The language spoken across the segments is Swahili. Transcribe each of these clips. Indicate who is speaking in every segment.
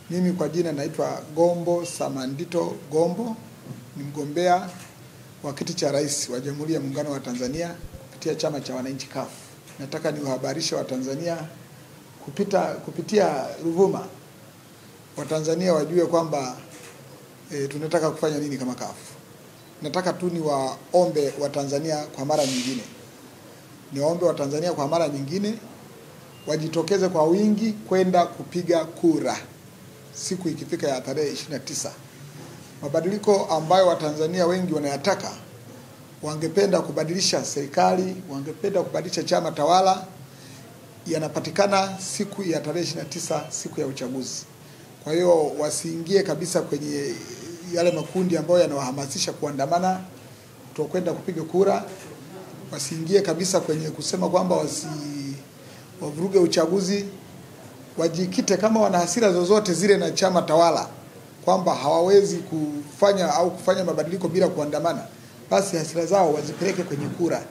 Speaker 1: Mimi kwa jina naitwa Gombo Samandito Gombo, ni mgombea wa kiti cha rais wa Jamhuri ya Muungano wa Tanzania kupitia chama cha wananchi CUF. Nataka niwahabarishe Watanzania kupitia Ruvuma, Watanzania wajue kwamba tunataka kufanya nini kama CUF. Nataka tu niwaombe Watanzania kwa mara nyingine. Niwaombe Watanzania kwa mara nyingine wajitokeze kwa wingi kwenda kupiga kura siku ikifika ya tarehe 29. Mabadiliko ambayo Watanzania wengi wanayataka, wangependa kubadilisha serikali, wangependa kubadilisha chama tawala, yanapatikana siku ya tarehe 29, siku ya uchaguzi. Kwa hiyo wasiingie kabisa kwenye yale makundi ambayo yanawahamasisha kuandamana kutokwenda kupiga kura. Wasiingie kabisa kwenye kusema kwamba wavuruge uchaguzi. Wajikite kama wana hasira zozote zile na chama tawala kwamba hawawezi kufanya mabadiliko bila kuandamana, basi hasira zao wazipeleke kwenye kura.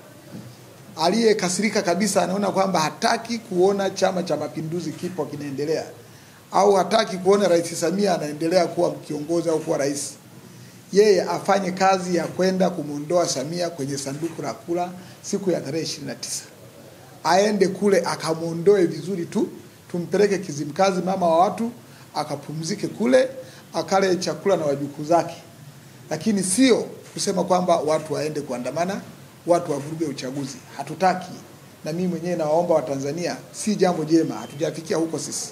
Speaker 1: Aliyekasirika kabisa anaona kwamba hataki kuona Chama cha Mapinduzi kipo kinaendelea, au hataki kuona Rais Samia anaendelea kuwa kiongozi au kuwa rais, yeye afanye kazi ya kwenda kumuondoa Samia kwenye sanduku la kura siku ya tarehe 29. Aende kule akamuondoe vizuri tu, tumpeleke Kizimkazi mama wa watu, akapumzike kule, akale chakula na wajukuu zake. Lakini sio kusema kwamba watu waende kuandamana, watu wavuruge uchaguzi. Hatutaki. Na mimi mwenyewe nawaomba Watanzania, si jambo jema, hatujafikia huko sisi.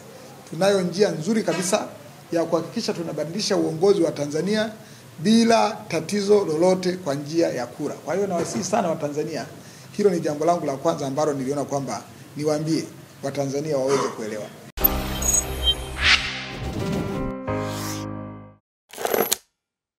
Speaker 1: Tunayo njia nzuri kabisa ya kuhakikisha tunabadilisha uongozi wa Tanzania bila tatizo lolote kwa njia ya kura. Kwa hiyo nawasihi sana Watanzania, hilo ni jambo langu la kwanza ambalo niliona kwamba niwaambie Watanzania waweze kuelewa.